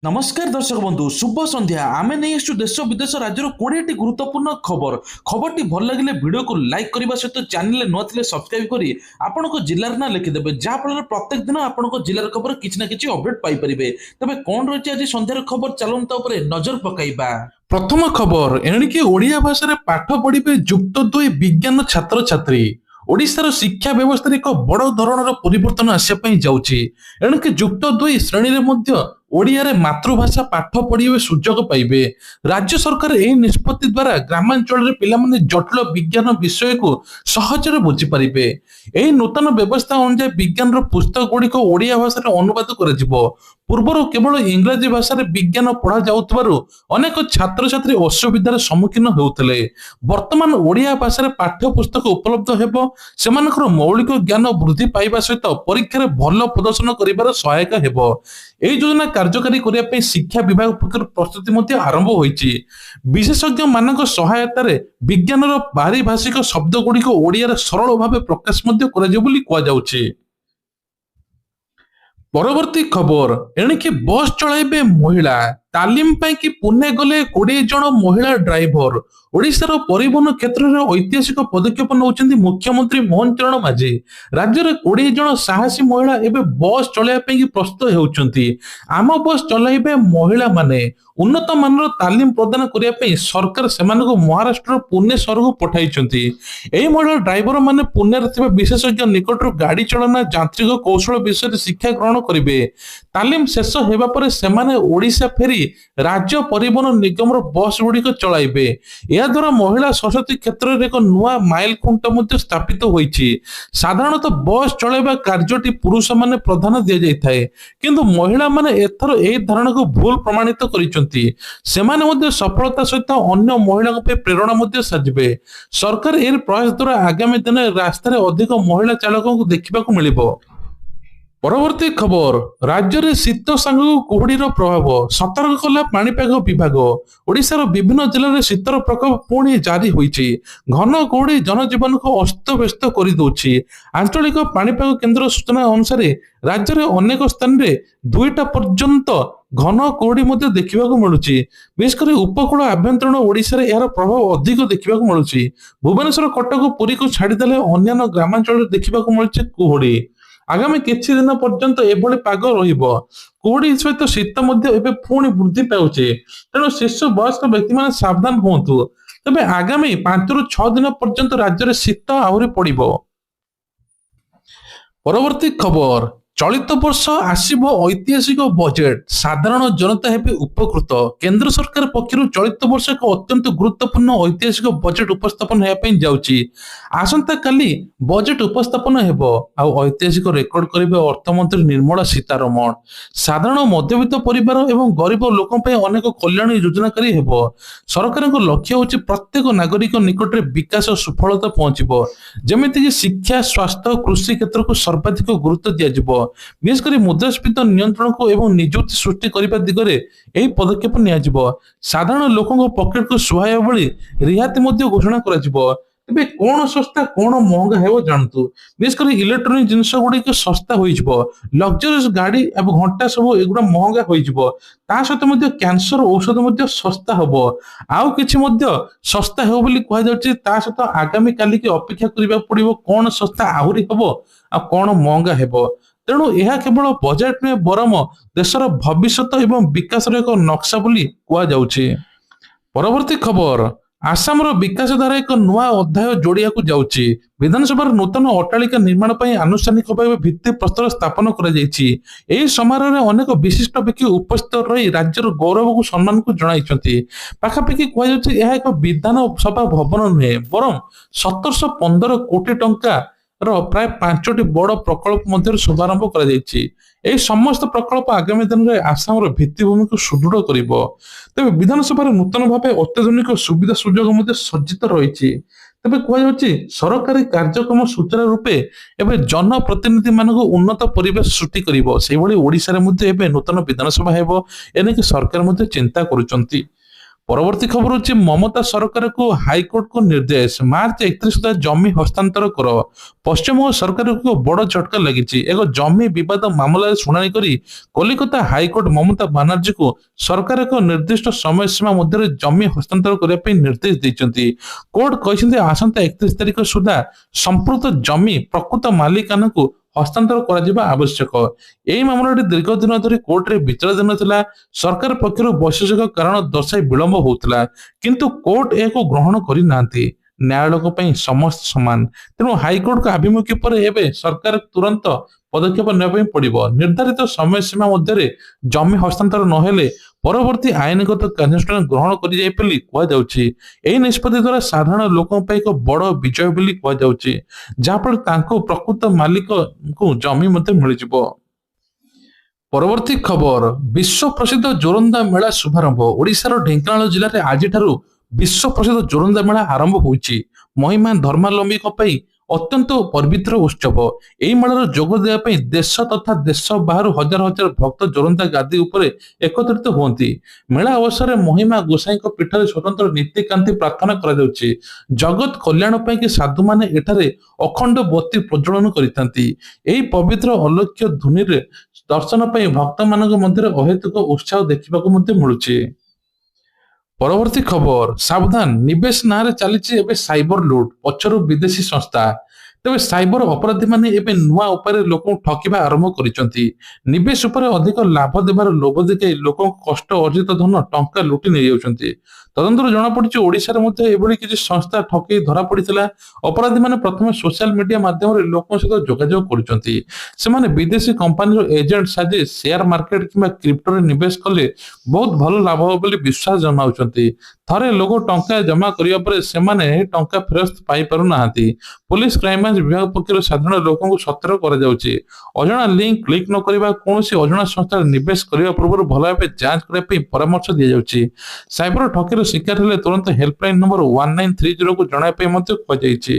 नमस्कार दर्शक बंधु शुभ संध्या आमे नहीं आसु देश विदेश राज्यर 20टी गुरुत्वपूर्ण खबर खबरटी भल लगे वीडियो को लाइक करने सहित चैनल न थे सब्सक्राइब करी आपण जिलार ना लिखिदेवे जहाँफल प्रत्येक दिन आपण जिलार खबर किसी ना कि अपडेट पाइपर तेज कौन रही आज संध्यार खबर चलता नजर पकईबा। प्रथम खबर एणिकी ओडिया भाषा पाठ पढ़े युक्त 2 विज्ञान छात्र छात्री ओडिशार शिक्षा व्यवस्था एक बड़ धरणर परिवर्तन आसापी जाऊँगी एणिकी युक्त 2 श्रेणी में ओडिया रे मातृभाषा पाठ पढ़े सुजोग पाइबे। राज्य सरकार यह निष्पत्ति द्वारा ग्रामांचल पिलामाने जटिल विज्ञान विषय को सहजरे बुझी पारिबे। यह नूतन व्यवस्था अनुसार विज्ञान पुस्तक गुड़िक ओडिया भाषा अनुवाद कर पूर्वर केवल इंग्राजी भाषा विज्ञान पढ़ा जाउतबारु अनेक छात्र छात्री असुविधार सम्मुखीन होउतले। वर्तमान ओडिया भाषा पाठ्य पुस्तक उपलब्ध हेबो सेमानकर मौलिक ज्ञान वृद्धि पाइबा सहित परीक्षा भल प्रदर्शन करिबार सहायक हेबो। एही योजना कार्यकारी करने पे शिक्षा विभाग पक्षर प्रस्तुति आरंभ होईछि। विशेषज्ञ मानक सहायता रे विज्ञान पारिभाषिक शब्द गुड़िक ओडिया सरल भाव प्रकाश कहुछि। परवर्ती खबर एणिकी बस चलाइबे महिला तालीम पाई कि पुणे गले 20 जन महिला ड्राइवर। ओडिशार परिवहन क्षेत्र में ऐतिहासिक पदक्षेप नौचंदी मुख्यमंत्री मोहन चरण माझी। राज्य में 20 जन साहसी महिला एवं बस चलाइबा प्रस्तुत होउचंती। आम बस चलाइबे महिला माने उन्नत मानर तालीम प्रदान करने सरकार सेमानक महाराष्ट्र पुणे सहर को पठाइछंती। एही महिला ड्राइवर माने पुणे रे विशेषज्ञ निकट गाड़ी चलना यांत्रिक कौशल विषय शिक्षा ग्रहण करिवे। तालीम शेष हेबा परे सेमाने ओडिशा फेरी राज्य परिवहन निगम बस गुड़िक चलाइबे। या द्वारा महिला सशक्ति क्षेत्र में एक नुआ माइल खुंट स्थापित होईछि। साधारणतः बस चलाइबा कार्यटी पुरुष माने प्रधान दिया जाइथाय किंतु महिला माने एथर एही धारणा को भूल प्रमाणित करिसंती। सेमाने मध्ये सफलता सहित अन्य महिला पे प्रेरणा मध्ये साजिबे। सरकार एही प्रयास द्वारा आगामी दिन रास्ता अधिक महिला चालकों को देखा मिलिबो। परवर्ती खबर राज्य में शीत सांगू कुहुड़ीर प्रभाव सतर्क कला पाणीपाग विभाग। ओडिशार विभिन्न जिले में शीतर प्रकोप पुणी जारी होईछि। घन कुहुड़ी जनजीवन को अस्तव्यस्त कर दउछि। आंचलिक पाणीपाग केन्द्र सूचना अनुसार राज्य में अनेक स्थान में 2टा पर्यंत घन कुहुड़ी देखा मिलुछि। विशेषकर उपकूल आभ्यंतरण ओडिशा यार प्रभाव अधिक देखा मिलुछि। भुवनेश्वर कटक पुरी को छाड़देले अन्य ग्रामांचल देखा मिलुछि कुहुड़ी। आगामी किछि दिन पर्यंत एभली पाग रहिबो। कुहुड़ी सहित शीत पुणी वृद्धि पाउछि। तेणु शिशु वयस्क व्यक्ति माने सावधान हुंतु। तबे आगामी 5 ରୁ 6 दिन पर्यंत राज्य में शीत आहुरी पड़िबो। परवर्ती खबर चलित वर्ष आसिबो ऐतिहासिक बजेट साधारण जनता हेबे उपकृत। केंद्र सरकार पक्षरु चलित वर्ष एक अत्यंत गुरुत्वपूर्ण ऐतिहासिक बजेट उपस्थापन हेबा पई जाउछि। आसंता काली बजेट उपस्थापन हेबो आ ऐतिहासिक रेकर्ड करिवे अर्थमंत्री निर्मला सीतारमण। साधारण मध्यवित्त परिवार एवं गरीब लोकन पई अनेक कल्याण योजनाकारी हेबो। सरकारक लक्ष्य होछि प्रत्येक नागरिक निकटरे विकास और सफलता पहुंचिबो। जेमिति कि शिक्षा स्वास्थ्य कृषि क्षेत्र को सर्वाधिक गुरुत्व दिया जिवो। विशेषकर मुद्रास्फीति नियंत्रण को एवं निजुक्ति सृष्टि करने दिगरे यही पदक्षेप नियाजिबो। साधारण लोकों पॉकेट को सुहाय भली रिहाती मध्य घोषणा करा जिवो। तेबे कोन सस्ता कोन महंगा हेबो जानतु। विशेषकर इलेक्ट्रॉनिक जिनिस गुडी के सस्ता होई जिवो। लग्जरियस गाड़ी एवं घंटा सब एगुडा महंगा होई जिवो। ता सहित मध्य कैंसर औषध मध्य सस्ता हबो। आउ किछि मध्य सस्ता हेबो बोली कहै जाउछि। ता सहित आगामी काली के अपेक्षा करिबा पड़िबो कोन सस्ता आहुरी हबो आ कोन महंगा हेबो। तेणु यह केवल बजेट में बरम देशर भविष्य एवं विकास एक नक्शा बोली कहुछि। परवर्ती खबर आसाम विकास धारा एक नुआ अध्याय जोड़िया जाउछि। विधानसभा नूतन अट्टालिका निर्माण पर आनुष्ठानिक भाव भित्ति प्रस्तर स्थापन कर समारोह में अनेक विशिष्ट व्यक्ति उपस्थित रही राज्यर गौरव को सम्मान को जणाइछंती। पाखापाखि कहुछि यह एक विधान सभा भवन नुहे बरं 1715 कोटी टंका प्राय 5टी बड़ प्रकल्प मध्य शुभारंभ कर समस्त प्रकल्प आगामी दिन में आसाम भित्तिभूमि को सुदृढ़ करिबो। तेबे विधानसभा नूतन भाव अत्याधुनिक सुविधा सुजोग सज्जित रही। तेबे कहुछि सरकारी कार्यक्रम सूचना रूपे एवं जनप्रतिनिधि मानक उन्नत परिवेश सृष्टि करिबो। सेहि भली ओडिशा रे मध्ये एबे नूतन विधानसभा हेबो एनेक सरकार मध्ये चिंता करूचंती। ପରବର୍ତ୍ତୀ ଖବର ହଉଛି ମମତା ସରକାରକୁ ହାଇକୋର୍ଟକୁ ନିର୍ଦ୍ଦେଶ ମାର୍ଚ୍ଚ 31 ସୁଦ୍ଧା ଜମି ହସ୍ତାନ୍ତର କର। ପଶ୍ଚିମବଙ୍ଗ ସରକାରକୁ ବଡ ଝଟକା ଲାଗିଛି। ଏକ ଜମି ବିବାଦ ମାମଲାରେ ଶୁଣାଣି କରି କଲିକତା ହାଇକୋର୍ଟ ମମତା ବାନାର୍ଜୀକୁ ସରକାର ଏକ ନିର୍ଦ୍ଦିଷ୍ଟ ସମୟ ସୀମା ମଧ୍ୟରେ ଜମି ହସ୍ତାନ୍ତର କରିବା ପାଇଁ ନିର୍ଦ୍ଦେଶ ଦେଇଛନ୍ତି। କୋର୍ଟ କହିଛନ୍ତି ଆସନ୍ତା 31 ତାରିଖ ସୁଦ୍ଧା ସମ୍ପୃକ୍ତ ଜମି ପ୍ରକୃତ ମାଲିକାନାକୁ ହସ୍ତାନ୍ତର କରାଯିବା ଆବଶ୍ୟକ। ଏହି ମାମଲାଟି ଦୀର୍ଘ ଦିନ ଧରି କୋର୍ଟରେ ବିଚାରାଧୀନ ଥିଲା। ସରକାର ପକ୍ଷରୁ ବୈଷୟିକ କାରଣ ଦର୍ଶାଇ ବିଳମ୍ବ ହେଉଥିଲା, କିନ୍ତୁ କୋର୍ଟ ଏହାକୁ ଗ୍ରହଣ କରିନାହାନ୍ତି। ନ୍ୟାୟାଳୟ ପାଇଁ ସମସ୍ତେ ସମାନ, ତେଣୁ ହାଇକୋର୍ଟଙ୍କ ଆଭିମୁଖ୍ୟ ପରେ ଏବେ ସରକାର ତୁରନ୍ତ ପଦକ୍ଷେପ ନେବା ପାଇଁ ପଡିବ। ନିର୍ଦ୍ଧାରିତ ସମୟ ସୀମା ମଧ୍ୟରେ ଜମି ହସ୍ତାନ୍ତର ନହେଲେ ପରବର୍ତ୍ତୀ ଆଇନଗତ କାର୍ଯ୍ୟାନୁଷ୍ଠାନ ଗ୍ରହଣ କରାଯାଇ ବୋଲି କୁହାଯାଉଛି। ଏହି ନିଷ୍ପତ୍ତି ଦ୍ୱାରା ସାଧାରଣ ଲୋକଙ୍କ ପାଇଁ ଏକ ବଡ ବିଜୟ ବୋଲି କୁହାଯାଉଛି, ଯାହାଫଳରେ ତାଙ୍କୁ ପ୍ରକୃତ ମାଲିକଙ୍କୁ ଜମି ମଧ୍ୟ ମିଳିଯିବ। ପରବର୍ତ୍ତୀ ଖବର, ବିଶ୍ୱ ପ୍ରସିଦ୍ଧ ଜୋରନ୍ଦା ମେଳା ଶୁଭାରମ୍ଭ। ଓଡ଼ିଶାର ଢେଙ୍କାନାଳ ଜିଲ୍ଲାରେ ଆଜିଠାରୁ ବିଶ୍ୱ ପ୍ରସିଦ୍ଧ ଜୋରନ୍ଦା ମେଳା ଆରମ୍ଭ ହୋଇଛି। ମହିମା ଧର୍ମାବଲମ୍ବୀଙ୍କ ପାଇଁ ଅତ୍ୟନ୍ତ ପବିତ୍ର ଉତ୍ସବ। ଏହି ମେଳାର ଯୋଗ ଦେବା ପାଇଁ ଦେଶ ତଥା ଦେଶ ବାହାରୁ ହଜାର ହଜାର ଭକ୍ତ ଜୋରନ୍ଦା ଗାଦି ଉପରେ ଏକତ୍ରିତ ହୁଅନ୍ତି। ମେଳା ଅବସରରେ ମହିମା ଗୋସାଇଁଙ୍କ ପୀଠରେ ସ୍ୱତନ୍ତ୍ର ନୀତିକାନ୍ତି ପ୍ରାର୍ଥନା କରାଯାଉଛି। ଜଗତ କଲ୍ୟାଣ ପାଇଁ ସାଧୁମାନେ ଏଠାରେ ଅଖଣ୍ଡ ବତୀ ପ୍ରଜ୍ୱଳନ କରିଥାନ୍ତି। ଏହି ପବିତ୍ର ଅଲକ୍ଷ୍ୟ ଧୁନିରେ ଦର୍ଶନ ପାଇଁ ଭକ୍ତମାନଙ୍କ ମଧ୍ୟରେ ଅହେତୁକ ଉତ୍ସାହ ଦେଖିବାକୁ ମଧ୍ୟ ମିଳୁଛି। ପରବର୍ତ୍ତୀ ଖବର, ସାବଧାନ, ନିବେଶ ନାଁରେ ଚାଲିଛି ଏବେ ସାଇବର ଲୁଟ୍, ପଛରୁ ବିଦେଶୀ ସଂସ୍ଥା। ତେବେ ସାଇବର ଅପରାଧୀମାନେ ଏବେ ନୂଆ ଉପାୟରେ ଲୋକଙ୍କୁ ଠକିବା ଆରମ୍ଭ କରିଛନ୍ତି। ନିବେଶ ଉପରେ ଅଧିକ ଲାଭ ଦେବାର ଲୋଭ ଦେଖାଇ ଲୋକଙ୍କ କଷ୍ଟ ଅର୍ଜିତ ଧନ ଟଙ୍କା ଲୁଟି ନେଇଯାଉଛନ୍ତି। ତଦନ୍ତରୁ ଜଣାପଡିଛି ଓଡ଼ିଶାରେ ମଧ୍ୟ ଏଭଳି କିଛି ସଂସ୍ଥା ଠକେଇ ଧରା ପଡିଥିଲା। ଅପରାଧୀମାନେ ପ୍ରଥମେ ସୋସିଆଲ ମିଡିଆ ମାଧ୍ୟମରେ ଲୋକଙ୍କ ସହିତ ଯୋଗାଯୋଗ କରୁଛନ୍ତି। ସେମାନେ ବିଦେଶୀ କମ୍ପାନୀର ଏଜେଣ୍ଟ ସାଜି ସେୟାର ମାର୍କେଟ କିମ୍ବା କ୍ରିପ୍ଟୋରେ ନିବେଶ କଲେ ବହୁତ ଭଲ ଲାଭ ହେବ ବୋଲି ବିଶ୍ୱାସ ଜମାଉଛନ୍ତି। ଥରେ ଲୋକ ଟଙ୍କା ଜମା କରିବା ପରେ ସେମାନେ ଏହି ଟଙ୍କା ଫେରସ୍ତ ପାଇପାରୁନାହାନ୍ତି। ପୋଲିସ କ୍ରାଇମବ୍ରାଞ୍ଚ ବିଭାଗ ପକ୍ଷରୁ ସାଧାରଣ ଲୋକଙ୍କୁ ସତର୍କ କରାଯାଉଛି। ଅଜଣା ଲିଙ୍କ କ୍ଲିକ୍ ନ କରିବା, କୌଣସି ଅଜଣା ସଂସ୍ଥାରେ ନିବେଶ କରିବା ପୂର୍ବରୁ ଭଲ ଭାବେ ଯାଞ୍ଚ କରିବା ପାଇଁ ପରାମର୍ଶ ଦିଆଯାଉଛି। ସାଇବର ଠକେଇର ଶିକାର ହେଲେ ତୁରନ୍ତ ହେଲ୍ପଲାଇନ ନମ୍ବର 1930କୁ ଜଣାଇବା ପାଇଁ ମଧ୍ୟ କୁହାଯାଇଛି।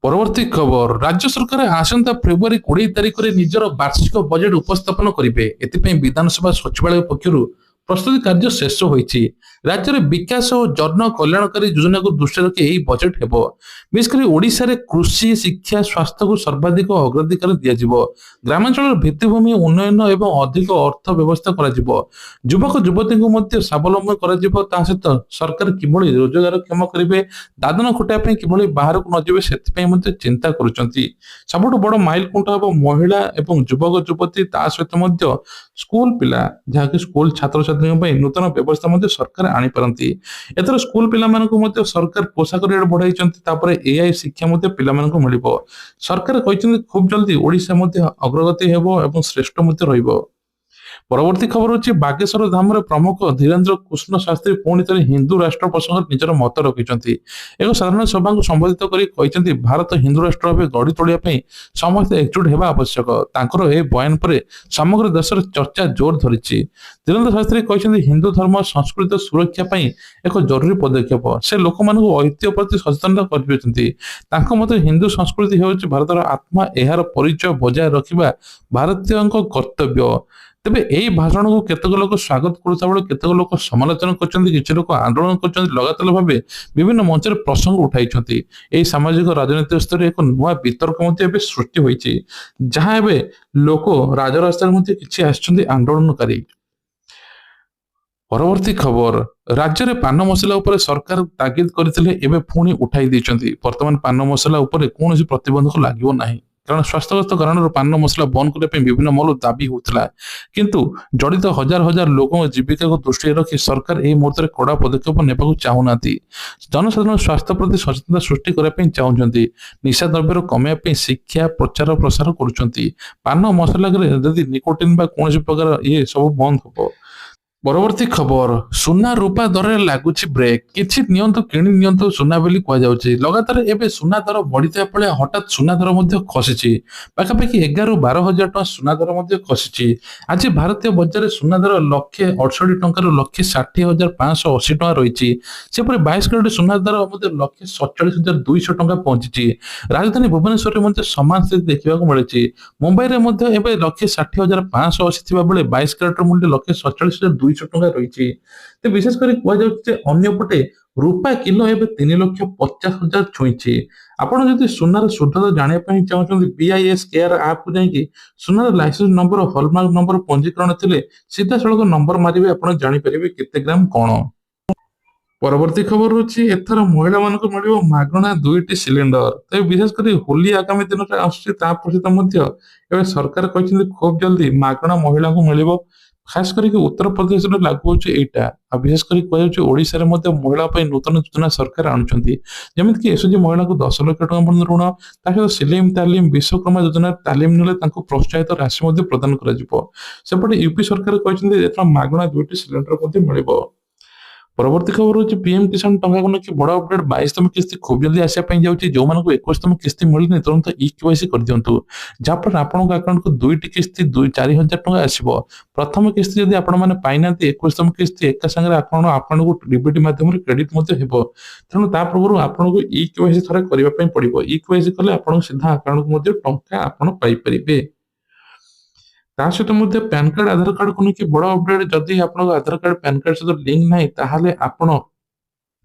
ପରବର୍ତ୍ତୀ ଖବର, ରାଜ୍ୟ ସରକାର ଆସନ୍ତା ଫେବୃଆରୀ 20 ତାରିଖରେ ନିଜର ବାର୍ଷିକ ବଜେଟ୍ ଉପସ୍ଥାପନ କରିବେ। ଏଥିପାଇଁ ବିଧାନସଭା ସଚିବାଳୟ ପକ୍ଷରୁ ପ୍ରସ୍ତୁତି କାର୍ଯ୍ୟ ଶେଷ ହୋଇଛି। ରାଜ୍ୟରେ ବିକାଶ ଓ ଜନ କଲ୍ୟାଣକାରୀ ଯୋଜନାକୁ ଦୃଷ୍ଟିରେ ରଖି ଏହି ବଜେଟ୍ ହେବ। ବିଶେଷ କରି ଓଡ଼ିଶାରେ କୃଷି, ଶିକ୍ଷା, ସ୍ୱାସ୍ଥ୍ୟକୁ ସର୍ବାଧିକ ଅଗ୍ରାଧିକାର ଦିଆଯିବ। ଗ୍ରାମାଞ୍ଚଳର ଭିତ୍ତିଭୂମି ଉନ୍ନୟନ ଏବଂ ଅଧିକ ଅର୍ଥ ବ୍ୟବସ୍ଥା କରାଯିବ। ଯୁବକ ଯୁବତୀଙ୍କୁ ମଧ୍ୟ ସ୍ୱାବଲମ୍ବୀ କରାଯିବ। ତା ସହିତ ସରକାର କିଭଳି ରୋଜଗାରକ୍ଷମ କରିବେ, ଦାଦନ ଖଟିବା ପାଇଁ କିଭଳି ବାହାରକୁ ନ ଯିବେ, ସେଥିପାଇଁ ମଧ୍ୟ ଚିନ୍ତା କରୁଛନ୍ତି। ସବୁଠୁ ବଡ଼ ମାଇଲଖୁଣ୍ଟ ହେବ ମହିଳା ଏବଂ ଯୁବକ ଯୁବତୀ, ତା ସହିତ ମଧ୍ୟ ସ୍କୁଲ ପିଲା, ଯାହାକି ସ୍କୁଲ ଛାତ୍ରଛାତ୍ରୀଙ୍କ ପାଇଁ ନୂତନ ବ୍ୟବସ୍ଥା ମଧ୍ୟ ସରକାର ଆଣିପାରନ୍ତି। ଏଥର ସ୍କୁଲ ପିଲାମାନଙ୍କୁ ମଧ୍ୟ ସରକାର ପୋଷାକ ରେଟ୍ ବଢାଇଛନ୍ତି। ତାପରେ ଏଆଇ ଶିକ୍ଷା ମଧ୍ୟ ପିଲାମାନଙ୍କୁ ମିଳିବ। ସରକାର କହିଛନ୍ତି ଖୁବ୍ ଜଲ୍ଦି ଓଡ଼ିଶା ମଧ୍ୟ ଅଗ୍ରଗତି ହେବ ଏବଂ ଶ୍ରେଷ୍ଠ ମଧ୍ୟ ରହିବ। ପରବର୍ତ୍ତୀ ଖବର ହଉଛି ବାଗେଶ୍ୱର ଧାମରେ ପ୍ରମୁଖ ଧୀରେନ୍ଦ୍ର କୃଷ୍ଣ ଶାସ୍ତ୍ରୀ ପୁଣି ଥରେ ହିନ୍ଦୁ ରାଷ୍ଟ୍ର ପ୍ରସଙ୍ଗରେ ନିଜର ମତ ରଖିଛନ୍ତି। ଏକ ସାଧାରଣ ସଭାକୁ ସମ୍ବୋଧିତ କରି କହିଛନ୍ତି ଭାରତ ହିନ୍ଦୁ ରାଷ୍ଟ୍ର ଭାବେ ଗଢି ତୋଳିବା ପାଇଁ ସମସ୍ତେ ଏକଜୁଟ ହେବା ଆବଶ୍ୟକ। ତାଙ୍କର ଏହି ବୟାନ ପରେ ସମଗ୍ର ଦେଶରେ ଚର୍ଚ୍ଚା ଜୋର ଧରିଛି। ଧୀରେନ୍ଦ୍ର ଶାସ୍ତ୍ରୀ କହିଛନ୍ତି ହିନ୍ଦୁ ଧର୍ମ ସଂସ୍କୃତି ସୁରକ୍ଷା ପାଇଁ ଏକ ଜରୁରୀ ପଦକ୍ଷେପ। ସେ ଲୋକମାନଙ୍କୁ ଐତିହ୍ୟ ପ୍ରତି ସଚେତନ କରିପାରିଛନ୍ତି। ତାଙ୍କ ମତରେ ହିନ୍ଦୁ ସଂସ୍କୃତି ହେଉଛି ଭାରତର ଆତ୍ମା, ଏହାର ପରିଚୟ ବଜାୟ ରଖିବା ଭାରତୀୟଙ୍କ କର୍ତ୍ତବ୍ୟ। ତେବେ ଏହି ଭାଷଣକୁ କେତେକ ଲୋକ ସ୍ୱାଗତ କରୁଥିବା ବେଳେ କେତେକ ଲୋକ ସମାଲୋଚନା କରିଛନ୍ତି, କିଛି ଲୋକ ଆନ୍ଦୋଳନ କରିଛନ୍ତି। ଲଗାତାର ଭାବେ ବିଭିନ୍ନ ମଞ୍ଚରେ ପ୍ରସଙ୍ଗ ଉଠାଇଛନ୍ତି। ଏହି ସାମାଜିକ ରାଜନୈତିକ ସ୍ତରରେ ଏକ ନୂଆ ବିତର୍କ ମଧ୍ୟ ଏବେ ସୃଷ୍ଟି ହୋଇଛି, ଯାହା ଏବେ ଲୋକ ରାଜରାସ୍ତାରେ ମଧ୍ୟ କିଛି ଆସିଛନ୍ତି ଆନ୍ଦୋଳନକାରୀ। ପରବର୍ତ୍ତୀ ଖବର, ରାଜ୍ୟରେ ପାନ ମସଲା ଉପରେ ସରକାର ତାଗିଦ କରିଥିଲେ, ଏବେ ପୁଣି ଉଠାଇ ଦେଇଛନ୍ତି। ବର୍ତ୍ତମାନ ପାନ ମସଲା ଉପରେ କୌଣସି ପ୍ରତିବନ୍ଧକ ଲାଗିବ ନାହିଁ, କାରଣ ସ୍ୱାସ୍ଥ୍ୟଗତ କାରଣରୁ ପାନ ମସଲା ବନ୍ଦ କରିବା ପାଇଁ ବିଭିନ୍ନ ମହଲ ଦାବି ହେଉଥିଲା। କିନ୍ତୁ ଜଡ଼ିତ ହଜାର ହଜାର ଲୋକଙ୍କ ଜୀବିକାକୁ ଦୃଷ୍ଟିରେ ରଖି ସରକାର ଏହି ମୁହୂର୍ତ୍ତରେ କଡ଼ା ପଦକ୍ଷେପ ନେବାକୁ ଚାହୁଁନାହାନ୍ତି। ଜନସାଧାରଣ ସ୍ୱାସ୍ଥ୍ୟ ପ୍ରତି ସଚେତନତା ସୃଷ୍ଟି କରିବା ପାଇଁ ଚାହୁଁଛନ୍ତି। ନିଶା ଦ୍ରବ୍ୟରୁ କମାଇବା ପାଇଁ ଶିକ୍ଷା ପ୍ରଚାର ପ୍ରସାର କରୁଛନ୍ତି। ପାନ ମସଲାରେ ଯଦି ନିକୋଟିନ୍ ବା କୌଣସି ପ୍ରକାର ସବୁ ବନ୍ଦ ହେବ। ପରବର୍ତ୍ତୀ ଖବର, ସୁନା ରୂପା ଦରରେ ଲାଗୁଛି ବ୍ରେକ୍। କିଛି ନିଅନ୍ତୁ, କିଣି ନିଅନ୍ତୁ ସୁନା ବୋଲି କୁହାଯାଉଛି। ଲଗାତାର ଏବେ ସୁନା ଦର ବଢିଥିବା ବେଳେ ହଠାତ୍ ସୁନା ଦର ମଧ୍ୟ ଖସିଛି। ପାଖାପାଖି 11-12 ହଜାର ଟଙ୍କା ସୁନା ଦର ମଧ୍ୟ ଖସିଛି। ଆଜି ଭାରତୀୟ ବଜାରରେ ସୁନା ଦର 1,68,000 ଟଙ୍କାରୁ 1,60,580 ଟଙ୍କା ରହିଛି। ସେପରି 22 କ୍ୟାରେଟ ସୁନା ଦର ମଧ୍ୟ 1,47,200 ଟଙ୍କା ପହଞ୍ଚିଛି। ରାଜଧାନୀ ଭୁବନେଶ୍ୱରରେ ମଧ୍ୟ ସମାନ ସ୍ଥିତି ଦେଖିବାକୁ ମିଳିଛି। ମୁମ୍ବାଇରେ ମଧ୍ୟ ଏବେ 1,60,580 ଥିବା ବେଳେ 22 କ୍ୟାରେଟର ମୂଲ୍ୟ 1,47,200 200 ଟଙ୍କା ରହିଛି। ତ ବିଶେଷ କରି କୁହାଯାଉଛି ଯେ ଅନ୍ୟପଟେ ରୂପା କିଲୋ ଏବେ 3,50,000 ଛୁଇଁଛି। ଆପଣ ଯଦି ସୁନାର ସୁଧର ଜାଣିବା ପାଇଁ ଚାହୁଁଛନ୍ତି BIS କେୟାର ଆପ୍କୁ ଯାଇକି ସୁନାର ଲାଇସେନ୍ସ ନମ୍ବର ହଲମାର୍କ ନମ୍ବର ପଞ୍ଜୀକରଣ ଥିଲେ ସିଧାସଳଖ ନମ୍ବର ମାରିବେ, ଆପଣ ଜାଣିପାରିବେ କେତେ ଗ୍ରାମ କଣ। ପରବର୍ତ୍ତୀ ଖବର ହେଉଛି ଏଥର ମହିଳାମାନଙ୍କୁ ମିଳିବ ମାଗଣା 2ଟି ସିଲିଣ୍ଡର। ତେବେ ବିଶେଷ କରି ହୋଲି ଆଗାମୀ ଦିନରେ ଆସୁଛି, ତା ସହିତ ମଧ୍ୟ ଏବେ ସରକାର କହିଛନ୍ତି ଖୁବ୍ ଜଲ୍ଦି ମାଗଣା ମହିଳାଙ୍କୁ ମିଳିବ। ଖାସ କରିକି ଉତ୍ତରପ୍ରଦେଶରେ ଲାଗୁ ହେଉଛି ଏଇଟା। ଆଉ ବିଶେଷ କରି କୁହାଯାଉଛି ଓଡ଼ିଶାରେ ମଧ୍ୟ ମହିଳା ପାଇଁ ନୂତନ ଯୋଜନା ସରକାର ଆଣୁଛନ୍ତି, ଯେମିତିକି ଏସଏଚଜି ମହିଳାଙ୍କୁ 10 ଲକ୍ଷ ଟଙ୍କା ପର୍ଯ୍ୟନ୍ତ ଋଣ, ତା ସହିତ ସିଲେଇ ତାଲିମ ବିଶ୍ୱକର୍ମା ଯୋଜନାରେ ତାଲିମ ନେଲେ ତାଙ୍କୁ ପ୍ରୋତ୍ସାହିତ ରାଶି ମଧ୍ୟ ପ୍ରଦାନ କରାଯିବ। ସେପଟେ ୟୁପି ସରକାର କହିଛନ୍ତି ଏଥର ମାଗଣା 2ଟି ସିଲିଣ୍ଡର ମଧ୍ୟ ମିଳିବ। ପରବର୍ତ୍ତୀ ଖବର ହେଉଛି ପିଏମ କିଷାନ ଟଙ୍କାକୁ ନେଇ ବଡ ଅପଡେଟ୍। 22ତମ କିସ୍ତି ଖୁବ୍ ଜଲ୍ଦି ଆସିବା ପାଇଁ ଯାଉଛି। ଯେଉଁମାନଙ୍କୁ 21ତମ କିସ୍ତି ମିଳିନି ତୁରନ୍ତ ଇକେୱାଇସି କରିଦିଅନ୍ତୁ, ଯାହାଫଳରେ ଆପଣଙ୍କ ଆକାଉଣ୍ଟକୁ 2ଟି କିସ୍ତି 4,000 ଟଙ୍କା ଆସିବ। ପ୍ରଥମ କିସ୍ତି ଯଦି ଆପଣମାନେ ପାଇନାହାନ୍ତି 21ତମ କିସ୍ତି ଏକା ସାଙ୍ଗରେ ଆପଣଙ୍କୁ ଡିବିଟି ମାଧ୍ୟମରେ କ୍ରେଡିଟ୍ ମଧ୍ୟ ହେବ। ତେଣୁ ତା ପୂର୍ବରୁ ଆପଣଙ୍କୁ ଇକେୱାଇସି ଥରେ କରିବା ପାଇଁ ପଡିବ। ଇକେୱାଇସି କଲେ ଆପଣଙ୍କ ସିଧା ଆକାଉଣ୍ଟକୁ ମଧ୍ୟ ଟଙ୍କା ଆପଣ ପାଇପାରିବେ। ତା ସହିତ ମଧ୍ୟ ପ୍ୟାନ କାର୍ଡ ଆଧାର କାର୍ଡକୁ ନେଇକି ବଡ ଅପଡେଟ୍। ଯଦି ଆପଣଙ୍କ ଆଧାର କାର୍ଡ ପ୍ୟାନ କାର୍ଡ ସହିତ ଲିଙ୍କ ନାହିଁ ତାହେଲେ ଆପଣ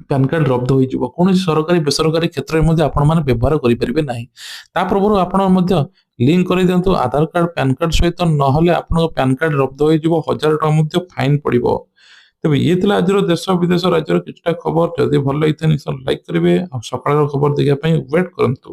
ପ୍ୟାନ କାର୍ଡ ରଦ୍ଦ ହୋଇଯିବ। କୌଣସି ସରକାରୀ ବେସରକାରୀ କ୍ଷେତ୍ରରେ ମଧ୍ୟ ଆପଣମାନେ ବ୍ୟବହାର କରିପାରିବେ ନାହିଁ। ତା ପୂର୍ବରୁ ଆପଣ ମଧ୍ୟ ଲିଙ୍କ କରିଦିଅନ୍ତୁ ଆଧାର କାର୍ଡ ପ୍ୟାନ କାର୍ଡ ସହିତ, ନହେଲେ ଆପଣଙ୍କ ପ୍ୟାନ କାର୍ଡ ରଦ୍ଦ ହୋଇଯିବ, 1,000 ଟଙ୍କା ମଧ୍ୟ ଫାଇନ ପଡିବ। ତେବେ ଇଏ ଥିଲା ଆଜିର ଦେଶ ବିଦେଶ ରାଜ୍ୟର କିଛିଟା ଖବର। ଯଦି ଭଲ ଲାଗିଥାଏ ନିଶ୍ଚୟ ଲାଇକ୍ କରିବେ ଆଉ ସକାଳର ଖବର ଦେଖିବା ପାଇଁ ୱେଟ୍ କରନ୍ତୁ।